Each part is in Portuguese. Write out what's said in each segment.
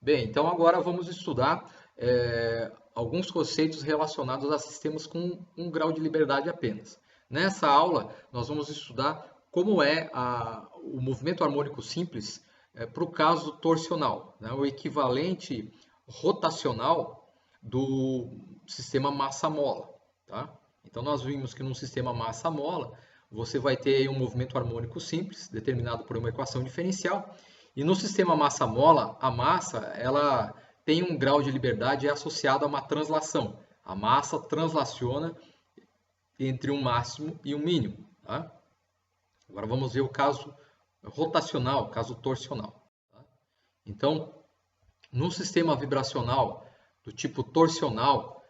Bem, então agora vamos estudar alguns conceitos relacionados a sistemas com um grau de liberdade apenas. Nessa aula, nós vamos estudar como é o movimento harmônico simples para o caso torsional, né? O equivalente rotacional do sistema massa-mola. Tá? Então, nós vimos que num sistema massa-mola, você vai ter aí um movimento harmônico simples, determinado por uma equação diferencial. E no sistema massa-mola, a massa ela tem um grau de liberdade associado a uma translação. A massa translaciona entre um máximo e um mínimo. Tá? Agora vamos ver o caso rotacional, o caso torsional. Tá? Então, no sistema vibracional do tipo torsional,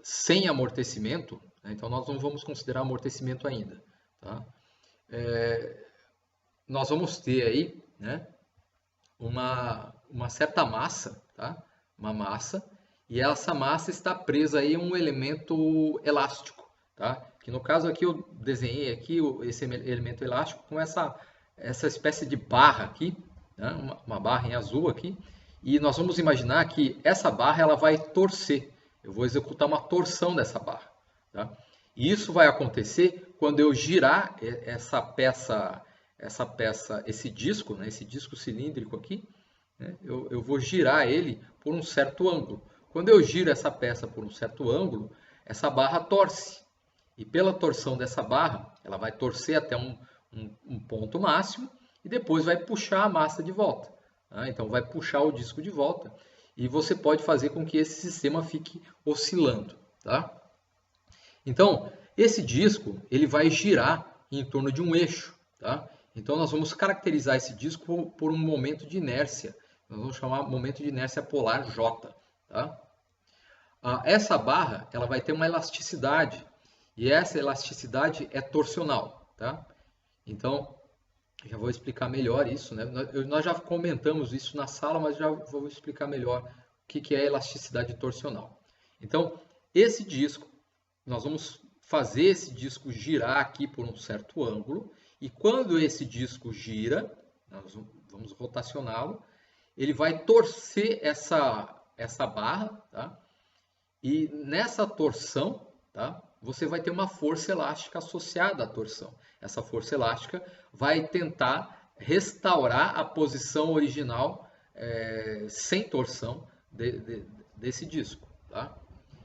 sem amortecimento, né? Então nós não vamos considerar amortecimento ainda. Tá? Nós vamos ter aí, né, uma certa massa, tá? Uma massa, e essa massa está presa aí a um elemento elástico, tá? Que no caso aqui eu desenhei aqui esse elemento elástico com essa espécie de barra aqui, né? Uma barra em azul aqui, e nós vamos imaginar que essa barra ela vai torcer. Eu vou executar uma torção dessa barra, tá? E isso vai acontecer quando eu girar essa peça, esse disco, né, esse disco cilíndrico aqui, né, eu vou girar ele por um certo ângulo. Quando eu giro essa peça por um certo ângulo, essa barra torce. E pela torção dessa barra, ela vai torcer até um ponto máximo e depois vai puxar a massa de volta. Tá? Então vai puxar o disco de volta e você pode fazer com que esse sistema fique oscilando. Tá? Então, esse disco ele vai girar em torno de um eixo. Tá? Então, nós vamos caracterizar esse disco por um momento de inércia. Nós vamos chamar momento de inércia polar J. Tá? Essa barra ela vai ter uma elasticidade. E essa elasticidade é torsional. Tá? Então, já vou explicar melhor isso. Né? Nós já comentamos isso na sala, mas já vou explicar melhor o que é elasticidade torsional. Então, esse disco, nós vamos fazer esse disco girar aqui por um certo ângulo. E quando esse disco gira, nós vamos rotacioná-lo, ele vai torcer essa barra, tá? E nessa torção, tá, você vai ter uma força elástica associada à torção. Essa força elástica vai tentar restaurar a posição original sem torção desse disco. Tá?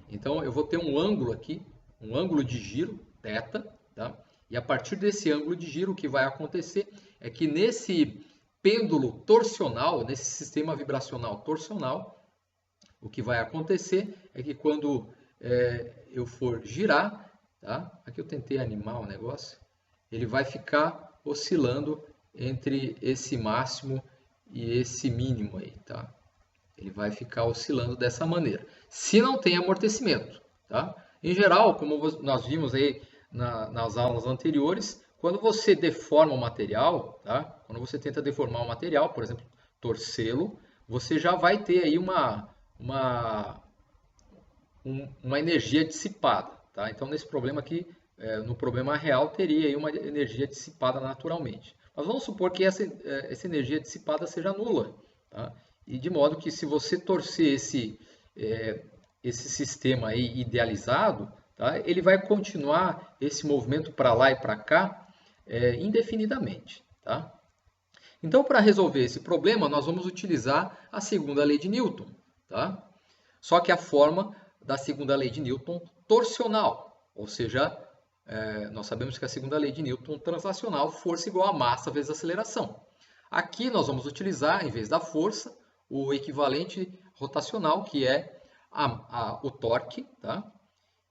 Então eu vou ter um ângulo aqui, um ângulo de giro, θ, tá? E a partir desse ângulo de giro, o que vai acontecer é que nesse pêndulo torsional, nesse sistema vibracional torsional, o que vai acontecer é que quando eu for girar, tá? Aqui eu tentei animar o negócio, ele vai ficar oscilando entre esse máximo e esse mínimo aí, tá? Ele vai ficar oscilando dessa maneira, se não tem amortecimento, tá? Em geral, como nós vimos aí nas aulas anteriores, quando você deforma o material, tá? Quando você tenta deformar o material, por exemplo, torcê-lo, você já vai ter aí uma energia dissipada. Tá? Então, nesse problema aqui, no problema real, teria aí uma energia dissipada naturalmente. Mas vamos supor que essa energia dissipada seja nula. Tá? E de modo que se você torcer esse sistema aí idealizado, tá? Ele vai continuar esse movimento para lá e para cá indefinidamente. Tá? Então, para resolver esse problema, nós vamos utilizar a segunda lei de Newton. Tá? Só que a forma da segunda lei de Newton torsional, ou seja, nós sabemos que a segunda lei de Newton translacional, força igual a massa vezes aceleração. Aqui nós vamos utilizar, em vez da força, o equivalente rotacional, que é o torque, tá?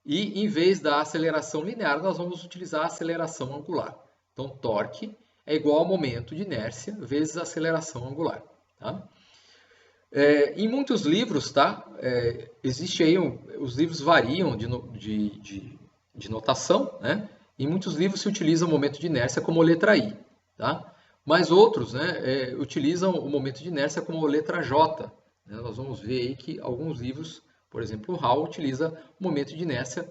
E em vez da aceleração linear, nós vamos utilizar a aceleração angular. Então, torque é igual ao momento de inércia vezes a aceleração angular. Tá? Em muitos livros, tá? Existe aí os livros variam de notação, né? Em muitos livros se utiliza o momento de inércia como letra I, tá? Mas outros, né, utilizam o momento de inércia como letra J. Né? Nós vamos ver aí que alguns livros, por exemplo, o Hall utiliza o momento de inércia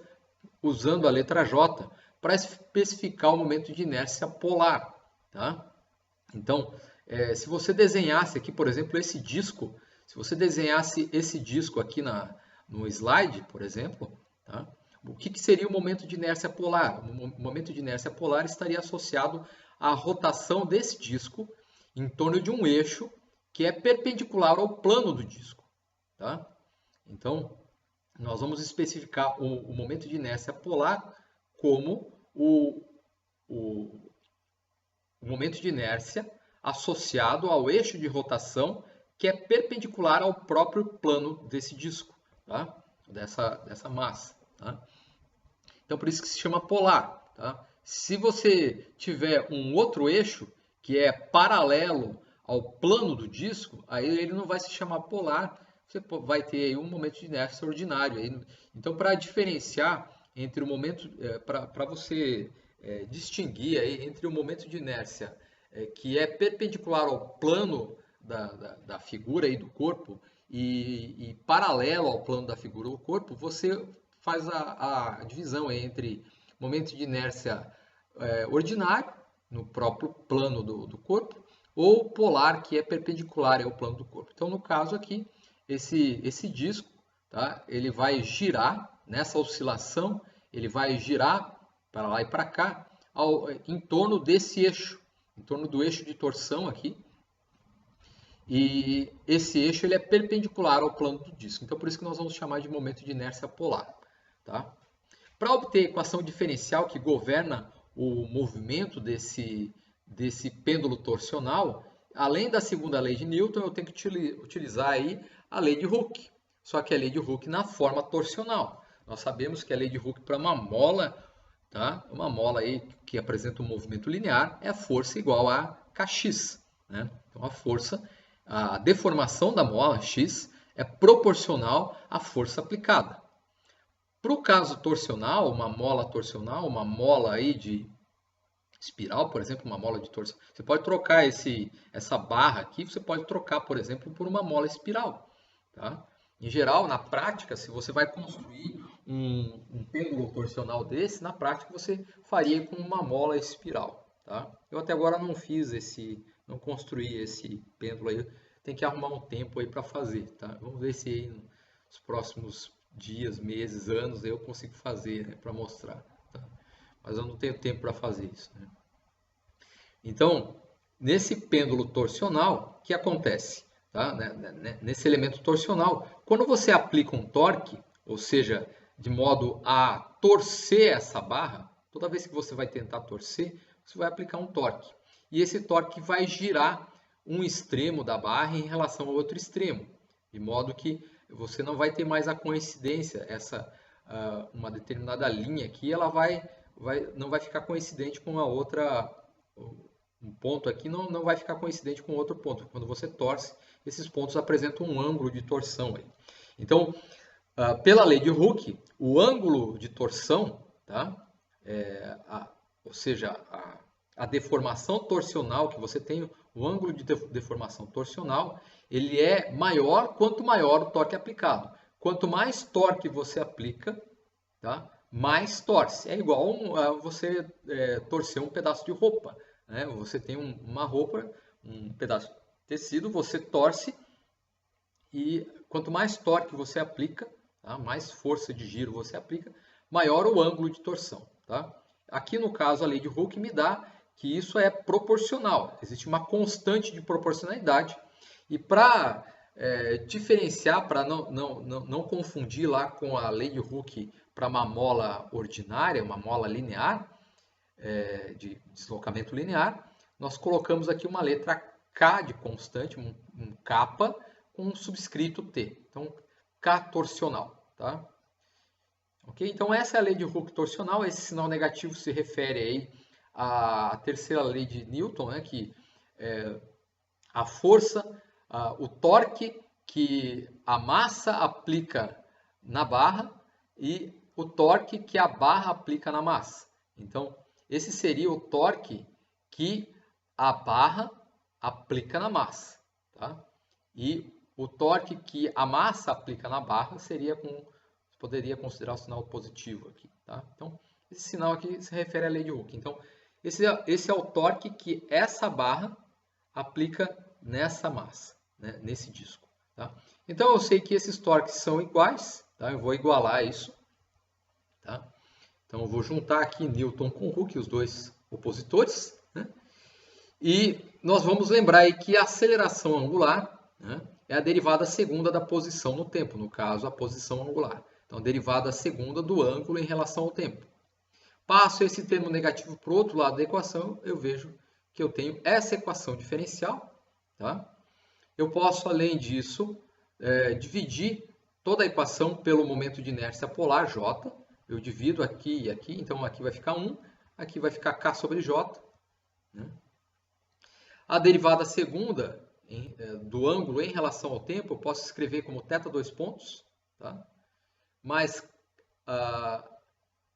usando a letra J para especificar o momento de inércia polar, tá? Então, se você desenhasse aqui, por exemplo, esse disco, se você desenhasse esse disco aqui no slide, por exemplo, tá? O que seria o momento de inércia polar? O momento de inércia polar estaria associado à rotação desse disco em torno de um eixo que é perpendicular ao plano do disco. Tá? Então, nós vamos especificar o momento de inércia polar como o momento de inércia associado ao eixo de rotação que é perpendicular ao próprio plano desse disco, tá? dessa massa. Tá? Então, por isso que se chama polar. Tá? Se você tiver um outro eixo que é paralelo ao plano do disco, aí ele não vai se chamar polar, você vai ter aí um momento de inércia ordinário. Então, para diferenciar entre o momento, para você distinguir aí entre o momento de inércia que é perpendicular ao plano da figura aí do corpo e paralelo ao plano da figura do corpo, você faz a divisão entre momento de inércia ordinário, no próprio plano do corpo, ou polar, que é perpendicular ao plano do corpo. Então, no caso aqui, esse disco, tá? Ele vai girar nessa oscilação, ele vai girar para lá e para cá, em torno desse eixo, em torno do eixo de torção aqui, e esse eixo ele é perpendicular ao plano do disco. Então, por isso que nós vamos chamar de momento de inércia polar. Tá? Para obter a equação diferencial que governa o movimento desse pêndulo torsional, além da segunda lei de Newton, eu tenho que utilizar aí a lei de Hooke. Só que a lei de Hooke na forma torsional. Nós sabemos que a lei de Hooke para uma mola, tá? Uma mola aí que apresenta um movimento linear, é a força igual a Kx. Né? Então a deformação da mola x é proporcional à força aplicada. Para o caso torsional, uma mola aí de espiral, por exemplo, uma mola de torção, você pode trocar essa barra aqui, você pode trocar, por exemplo, por uma mola espiral. Tá? Em geral, na prática, se você vai construir um pêndulo torsional desse, na prática você faria com uma mola espiral. Tá? Eu até agora não não construí esse pêndulo aí, tem que arrumar um tempo aí para fazer. Tá? Vamos ver se aí nos próximos dias, meses, anos eu consigo fazer, né, para mostrar. Tá? Mas eu não tenho tempo para fazer isso. Né? Então, nesse pêndulo torsional, o que acontece? Tá? Nesse elemento torsional, quando você aplica um torque, ou seja, de modo a torcer essa barra, toda vez que você vai tentar torcer, você vai aplicar um torque. E esse torque vai girar um extremo da barra em relação ao outro extremo, de modo que você não vai ter mais a coincidência, uma determinada linha aqui, ela não vai ficar coincidente com a outra, um ponto aqui não vai ficar coincidente com outro ponto. Quando você torce, esses pontos apresentam um ângulo de torção. Aí. Então, pela lei de Hooke, o ângulo de torção, tá? Ou seja, a deformação torsional que você tem, o ângulo de deformação torsional, ele é maior quanto maior o torque aplicado. Quanto mais torque você aplica, tá? Mais torce. É igual a você torcer um pedaço de roupa. Né? Você tem uma roupa, um pedaço de tecido, você torce e quanto mais torque você aplica, tá? Mais força de giro você aplica, maior o ângulo de torção. Tá? Aqui no caso a lei de Hooke me dá que isso é proporcional. Existe uma constante de proporcionalidade. E para diferenciar, para não confundir lá com a lei de Hooke para uma mola ordinária, uma mola linear, de deslocamento linear, nós colocamos aqui uma letra K de constante, um kappa, com um subscrito T. Então, K torsional. Tá? Okay? Então, essa é a lei de Hooke torsional. Esse sinal negativo se refere aí à terceira lei de Newton, né, que a força, o torque que a massa aplica na barra e o torque que a barra aplica na massa. Então, esse seria o torque que a barra aplica na massa. Tá? E o torque que a massa aplica na barra poderia considerar o sinal positivo aqui. Tá? Então, esse sinal aqui se refere à lei de Hooke. Então, esse é o torque que essa barra aplica nessa massa, né, nesse disco. Tá? Então eu sei que esses torques são iguais, tá? Eu vou igualar isso. Tá? Então eu vou juntar aqui Newton com Hooke, os dois opositores, né? E nós vamos lembrar aí que a aceleração angular, né, é a derivada segunda da posição no tempo, no caso a posição angular. Então a derivada segunda do ângulo em relação ao tempo. Passo esse termo negativo para o outro lado da equação, eu vejo que eu tenho essa equação diferencial. Tá? Eu posso, além disso, dividir toda a equação pelo momento de inércia polar, J. Eu divido aqui e aqui, então aqui vai ficar 1, aqui vai ficar K sobre J. Né? A derivada segunda do ângulo em relação ao tempo, eu posso escrever como θ 2 pontos, tá? Mais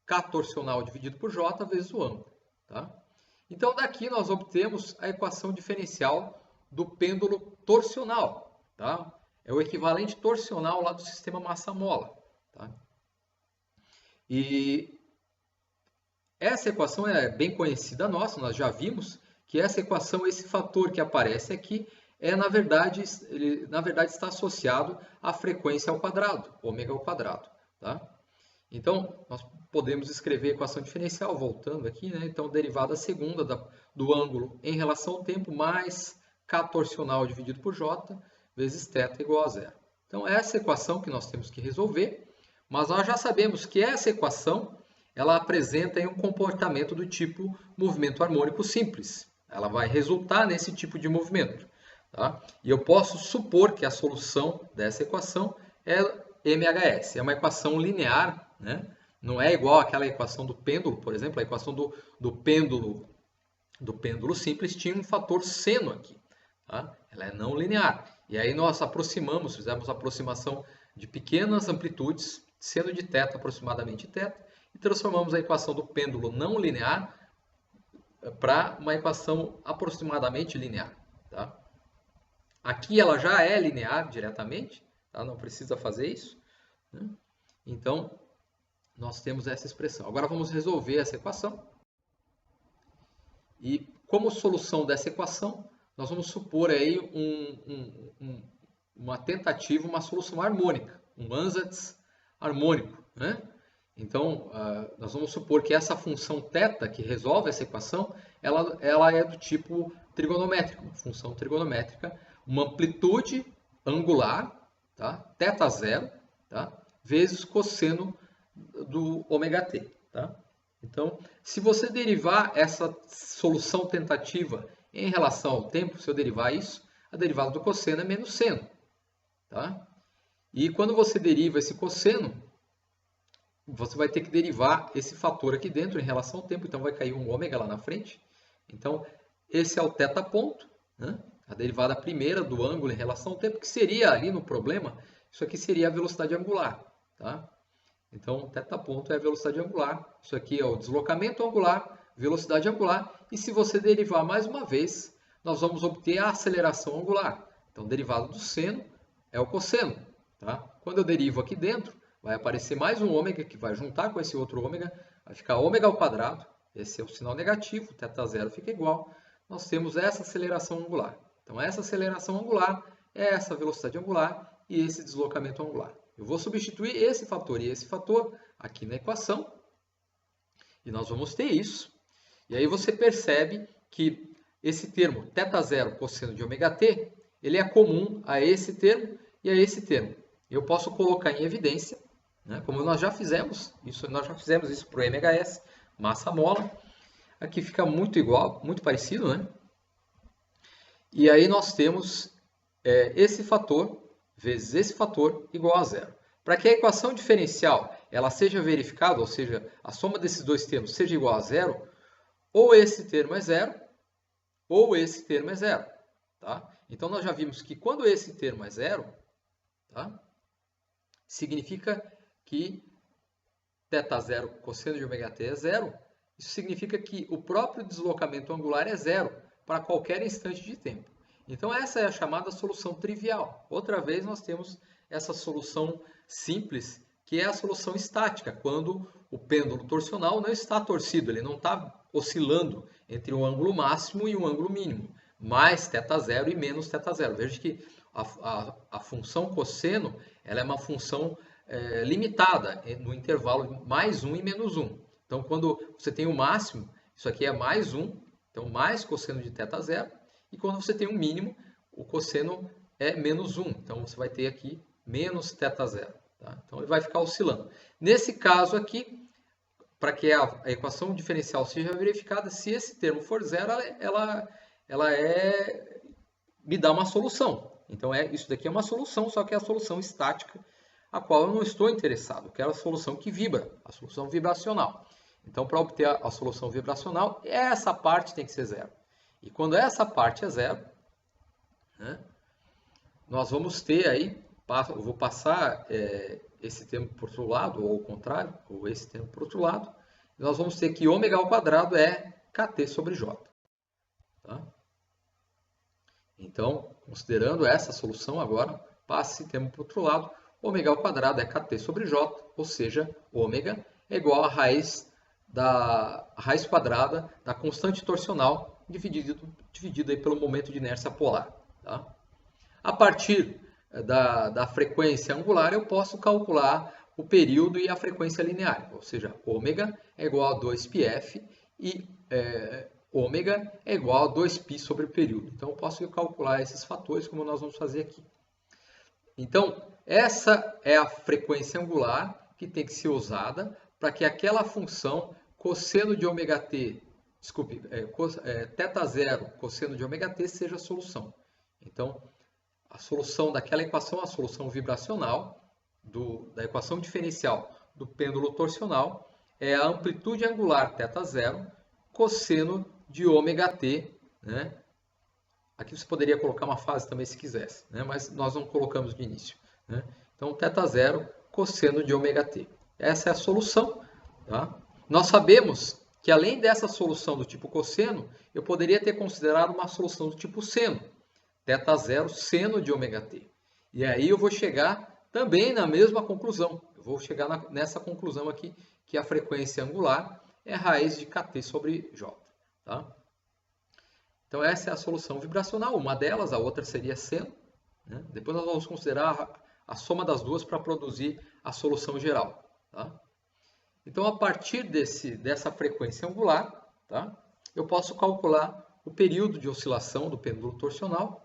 K torcional dividido por J vezes o ângulo. Tá? Então, daqui nós obtemos a equação diferencial do pêndulo torsional. Tá? É o equivalente torsional lá do sistema massa-mola. Tá? E essa equação é bem conhecida nossa, nós já vimos que essa equação, esse fator que aparece aqui, na verdade está associado à frequência ao quadrado, ômega ao quadrado. Tá? Então, nós podemos escrever a equação diferencial, voltando aqui, né? Então, derivada segunda do ângulo em relação ao tempo, mais K torcional dividido por J, vezes θ igual a zero. Então, essa é a equação que nós temos que resolver, mas nós já sabemos que essa equação, ela apresenta um comportamento do tipo movimento harmônico simples. Ela vai resultar nesse tipo de movimento. Tá? E eu posso supor que a solução dessa equação é MHS. É uma equação linear, né? Não é igual àquela equação do pêndulo, por exemplo. A equação do pêndulo simples tinha um fator seno aqui. Tá? Ela é não linear. E aí nós fizemos aproximação de pequenas amplitudes, seno de θ aproximadamente θ, e transformamos a equação do pêndulo não linear para uma equação aproximadamente linear. Tá? Aqui ela já é linear diretamente, tá? Não precisa fazer isso. Né? Então, nós temos essa expressão. Agora vamos resolver essa equação. E como solução dessa equação, nós vamos supor aí uma tentativa, uma solução harmônica, um ansatz harmônico. Né? Então, nós vamos supor que essa função θ que resolve essa equação, ela é do tipo trigonométrico, uma função trigonométrica, uma amplitude angular, tá? θ0, tá? Vezes cosseno do ômega-t. Tá? Então, se você derivar essa solução tentativa em relação ao tempo, se eu derivar isso, a derivada do cosseno é menos seno. Tá? E quando você deriva esse cosseno, você vai ter que derivar esse fator aqui dentro em relação ao tempo, então vai cair um ômega lá na frente. Então, esse é o θ ponto, né? A derivada primeira do ângulo em relação ao tempo, que seria ali no problema, isso aqui seria a velocidade angular. Tá? Então, θ ponto é a velocidade angular, isso aqui é o deslocamento angular, velocidade angular, e se você derivar mais uma vez, nós vamos obter a aceleração angular. Então, derivada do seno é o cosseno. Tá? Quando eu derivo aqui dentro, vai aparecer mais um ômega que vai juntar com esse outro ômega, vai ficar ômega ao quadrado, esse é o sinal negativo, θ0 fica igual, nós temos essa aceleração angular. Então, essa aceleração angular é essa velocidade angular e esse deslocamento angular. Eu vou substituir esse fator e esse fator aqui na equação e nós vamos ter isso. E aí você percebe que esse termo θ0 cosseno de ômega-t, ele é comum a esse termo e a esse termo. Eu posso colocar em evidência, né, como nós já fizemos isso para o MHS, massa-mola. Aqui fica muito igual, muito parecido, né? E aí nós temos esse fator vezes esse fator igual a zero. Para que a equação diferencial ela seja verificada, ou seja, a soma desses dois termos seja igual a zero, ou esse termo é zero, ou esse termo é zero. Tá? Então, nós já vimos que quando esse termo é zero, tá? Significa que θ0 cosseno de ômega-t é zero. Isso significa que o próprio deslocamento angular é zero para qualquer instante de tempo. Então, essa é a chamada solução trivial. Outra vez, nós temos essa solução simples, que é a solução estática, quando o pêndulo torsional não está torcido, ele não está oscilando entre um ângulo máximo e um ângulo mínimo, mais θ0 e menos θ0. Veja que a função cosseno ela é uma função limitada no intervalo mais 1 e menos 1. Então, quando você tem o máximo, isso aqui é mais 1, então mais cosseno de θ0. E quando você tem o mínimo, o cosseno é menos 1. Então, você vai ter aqui menos θ0. Tá? Então, ele vai ficar oscilando. Nesse caso aqui, para que a equação diferencial seja verificada, se esse termo for zero, ela me dá uma solução. Então, isso daqui é uma solução, só que é a solução estática, a qual eu não estou interessado. Eu quero a solução que vibra, a solução vibracional. Então, para obter a solução vibracional, essa parte tem que ser zero. E quando essa parte é zero, né, nós vamos ter aí, eu vou passar esse termo por outro lado, ou ao contrário, ou esse termo por outro lado, nós vamos ter que ômega ao quadrado é kT sobre J. Tá? Então, considerando essa solução agora, passe esse termo para o outro lado, ômega ao quadrado é kT sobre J, ou seja, ômega é igual a raiz quadrada da constante torsional dividido aí pelo momento de inércia polar. Tá? A partir da frequência angular, eu posso calcular o período e a frequência linear, ou seja, ômega é igual a 2πf e ômega é igual a 2π sobre o período. Então, eu posso calcular esses fatores, como nós vamos fazer aqui. Então, essa é a frequência angular que tem que ser usada para que aquela função cosseno de ômega t, desculpe, θ0 cosseno de ômega t seja a solução. Então, a solução daquela equação, a solução vibracional da equação diferencial do pêndulo torsional é a amplitude angular θ0 cosseno de ômega t, né? Aqui você poderia colocar uma fase também se quisesse, né? Mas nós não colocamos de início, né? Então, θ0 cosseno de ômega t. Essa é a solução. Tá? Nós sabemos que além dessa solução do tipo cosseno, eu poderia ter considerado uma solução do tipo seno. θ0 seno de ômega t. E aí eu vou chegar também na mesma conclusão. Eu vou chegar nessa conclusão aqui, que a frequência angular é raiz de kT sobre J. Tá? Então essa é a solução vibracional. Uma delas, a outra seria seno. Né? Depois nós vamos considerar a soma das duas para produzir a solução geral. Tá? Então, a partir dessa frequência angular, tá, eu posso calcular o período de oscilação do pêndulo torsional.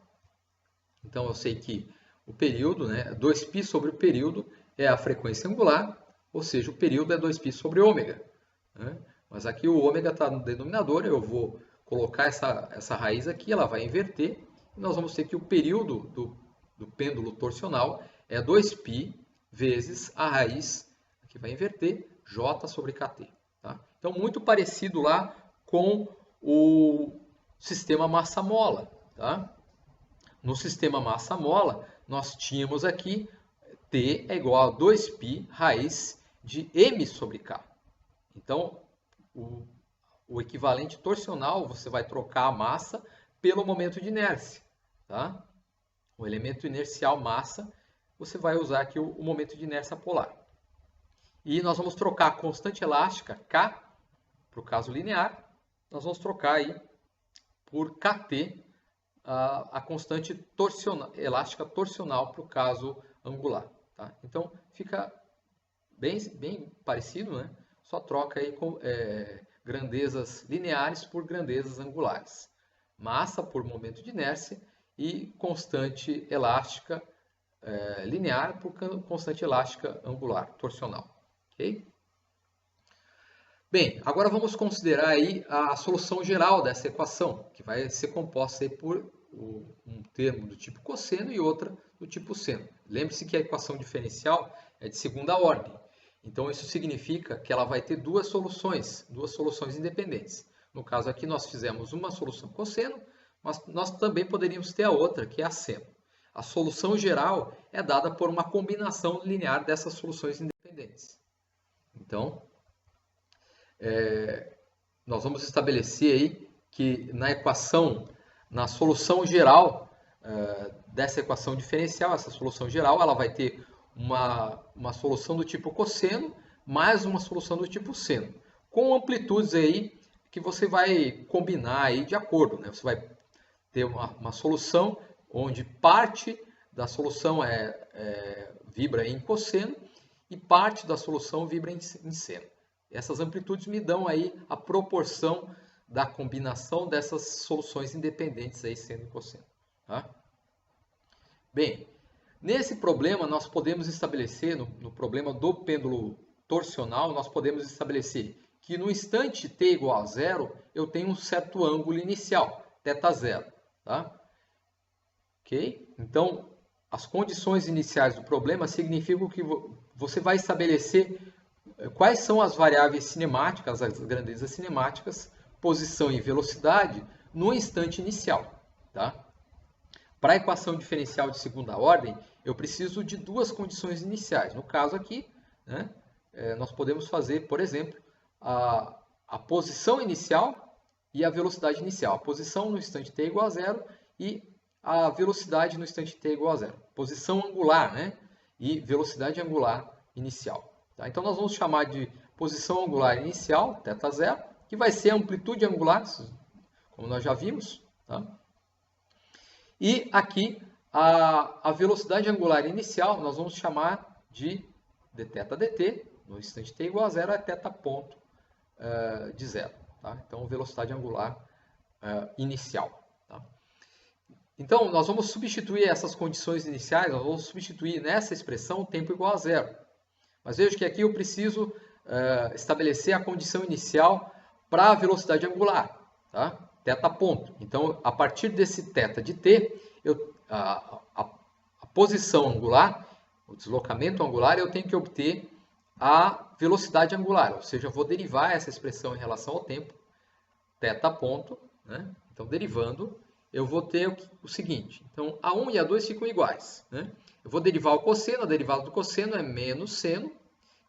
Então, eu sei que o período, né, 2π sobre o período é a frequência angular, ou seja, o período é 2π sobre ômega. Né? Mas aqui o ômega está no denominador, eu vou colocar essa raiz aqui, ela vai inverter, e nós vamos ter que o período do pêndulo torsional é 2π vezes a raiz, que vai inverter, J sobre kT. Tá? Então, muito parecido lá com o sistema massa-mola. Tá? No sistema massa-mola, nós tínhamos aqui T é igual a 2π raiz de m sobre k. Então, o equivalente torsional, você vai trocar a massa pelo momento de inércia. Tá? O elemento inercial massa, você vai usar aqui o momento de inércia polar. E nós vamos trocar a constante elástica, K, para o caso linear. Nós vamos trocar aí por KT, a constante elástica torsional para o caso angular. Tá? Então, fica bem parecido, né? Só troca aí com grandezas lineares por grandezas angulares. Massa por momento de inércia e constante elástica linear por constante elástica angular, torsional. Okay? Bem, agora vamos considerar aí a solução geral dessa equação, que vai ser composta aí por um termo do tipo cosseno e outra do tipo seno. Lembre-se que a equação diferencial é de segunda ordem. Então, isso significa que ela vai ter duas soluções independentes. No caso aqui, nós fizemos uma solução cosseno, mas nós também poderíamos ter a outra, que é a seno. A solução geral é dada por uma combinação linear dessas soluções independentes. Então, nós vamos estabelecer aí que na solução geral dessa equação diferencial, essa solução geral, ela vai ter uma solução do tipo cosseno mais uma solução do tipo seno, com amplitudes aí que você vai combinar aí de acordo, né? Você vai ter uma solução onde parte da solução vibra em cosseno e parte da solução vibra em seno. Essas amplitudes me dão aí a proporção da combinação dessas soluções independentes aí, seno e cosseno. Tá? Bem, nesse problema nós podemos estabelecer, no problema do pêndulo torsional, nós podemos estabelecer que no instante t igual a zero, eu tenho um certo ângulo inicial, θ0. Tá? Ok? Então, as condições iniciais do problema significam que você vai estabelecer quais são as variáveis cinemáticas, as grandezas cinemáticas, posição e velocidade no instante inicial. Tá? Para a equação diferencial de segunda ordem, eu preciso de duas condições iniciais. No caso aqui, né, nós podemos fazer, por exemplo, a posição inicial e a velocidade inicial. A posição no instante t igual a zero e a velocidade no instante t igual a zero. Posição angular, né, e velocidade angular inicial. Tá? Então, nós vamos chamar de posição angular inicial, θ0, que vai ser a amplitude angular, como nós já vimos. Tá? E aqui, a velocidade angular inicial, nós vamos chamar de dθ dt, no instante t igual a zero, é θ ponto de zero. Tá? Então, velocidade angular inicial. Tá? Então, nós vamos substituir essas condições iniciais, nós vamos substituir nessa expressão o tempo igual a zero. Mas veja que aqui eu preciso estabelecer a condição inicial para a velocidade angular, tá? θ ponto. Então, a partir desse θ de t, a posição angular, o deslocamento angular, eu tenho que obter a velocidade angular, ou seja, eu vou derivar essa expressão em relação ao tempo, θ ponto, né? Então, derivando, eu vou ter o seguinte, então, A1 e A2 ficam iguais, né? Eu vou derivar o cosseno, a derivada do cosseno é menos seno.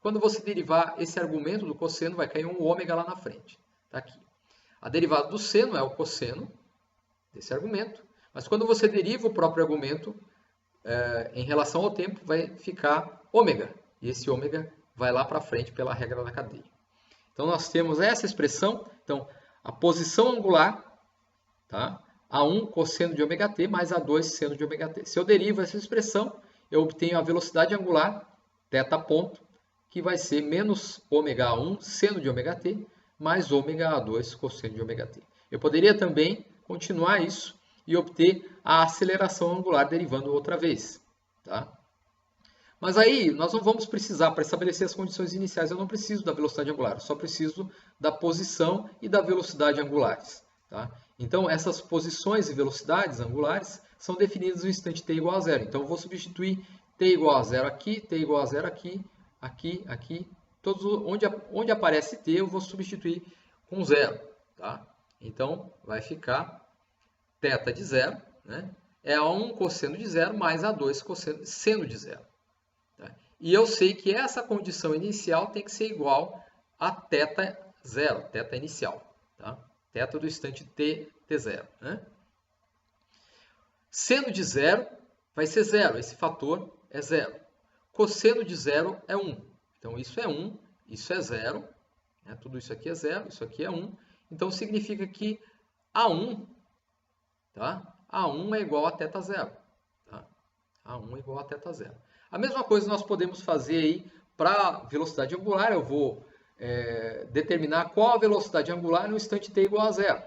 Quando você derivar esse argumento do cosseno, vai cair um ômega lá na frente. Está aqui. A derivada do seno é o cosseno desse argumento. Mas quando você deriva o próprio argumento em relação ao tempo, vai ficar ômega. E esse ômega vai lá para frente pela regra da cadeia. Então, nós temos essa expressão. Então, a posição angular, tá? A1 cosseno de ômega t mais A2 seno de ômega t. Se eu derivo essa expressão, eu obtenho a velocidade angular, θ ponto, que vai ser menos ômega A1 seno de ômega t, mais ômega A2 cosseno de ômega t. Eu poderia também continuar isso e obter a aceleração angular derivando outra vez. Tá? Mas aí, nós não vamos precisar, para estabelecer as condições iniciais, eu não preciso da velocidade angular, eu só preciso da posição e da velocidade angulares. Tá? Então, essas posições e velocidades angulares são definidas no instante t igual a zero. Então, eu vou substituir t igual a zero aqui, t igual a zero aqui, aqui, aqui. Todos, onde aparece t, eu vou substituir com zero. Tá? Então, vai ficar θ de zero, né? É A1 cosseno de zero mais A2 cosseno, seno de zero. Tá? E eu sei que essa condição inicial tem que ser igual a θ0, θ inicial. Tá? Θ do instante t0. Né? Seno de zero vai ser zero, esse fator é zero. Cosseno de zero é 1. Então, isso é 1, isso é zero. Né? Tudo isso aqui é zero, isso aqui é 1. Então, significa que A1, tá? A1 é igual a θ0. Tá? A1 é igual a θ0. A mesma coisa nós podemos fazer aí para a velocidade angular. Eu vou determinar qual a velocidade angular no instante t igual a zero.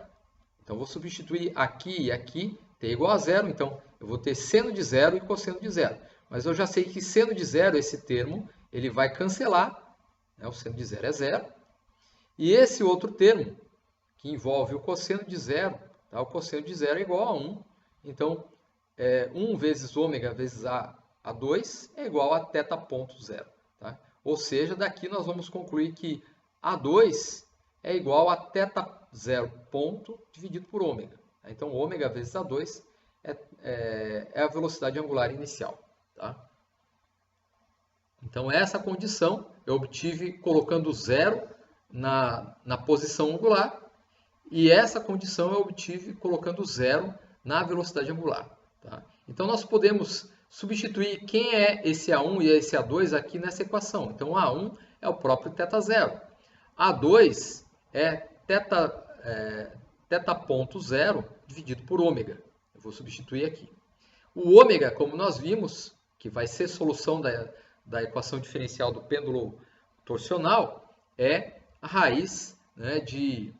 Então, vou substituir aqui e aqui, t igual a zero. Então, eu vou ter seno de zero e cosseno de zero. Mas eu já sei que seno de zero, esse termo, ele vai cancelar. Né? O seno de zero é zero. E esse outro termo, que envolve o cosseno de zero, tá? O cosseno de zero é igual a 1. Então, 1 vezes ômega vezes A2 é igual a θ ponto zero. Tá? Ou seja, daqui nós vamos concluir que A2 é igual a θ0 ponto dividido por ômega. Então, ômega vezes A2 é a velocidade angular inicial. Tá? Então, essa condição eu obtive colocando zero na posição angular e essa condição eu obtive colocando zero na velocidade angular. Tá? Então, nós podemos substituir quem é esse A1 e esse A2 aqui nessa equação. Então, A1 é o próprio θ0. A2 é θ ponto zero dividido por ômega. vou substituir aqui. O ômega, como nós vimos, que vai ser solução da equação diferencial do pêndulo torsional, é a raiz, né, de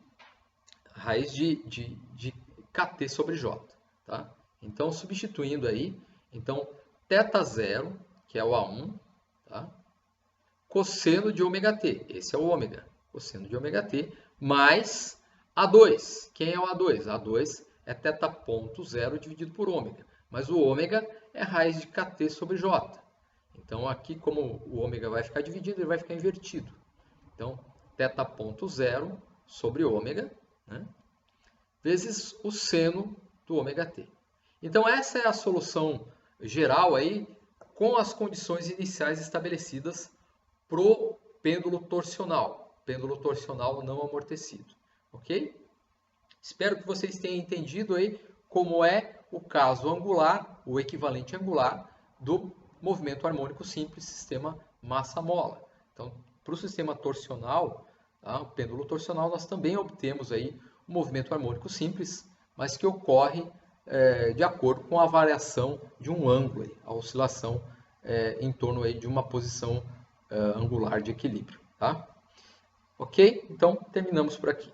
Kt sobre J. Tá? Então, substituindo aí, então, θ0, que é o A1, tá? Cosseno de ômega-t, esse é o ômega, cosseno de ômega-t, mais A2. Quem é o A2? A2 é θ0 dividido por ômega, mas o ômega é raiz de Kt sobre J. Então, aqui, como o ômega vai ficar dividido, ele vai ficar invertido. Então, θ0 sobre ômega, né, vezes o seno do ômega-t. Então, essa é a solução geral aí, com as condições iniciais estabelecidas para o pêndulo torsional não amortecido, ok? Espero que vocês tenham entendido aí como é o caso angular, o equivalente angular do movimento harmônico simples, sistema massa-mola. Então, para o sistema torsional, tá, o pêndulo torsional, nós também obtemos aí um movimento harmônico simples, mas que ocorre de acordo com a variação de um ângulo, aí, a oscilação em torno aí de uma posição angular de equilíbrio. Tá? Ok? Então, terminamos por aqui.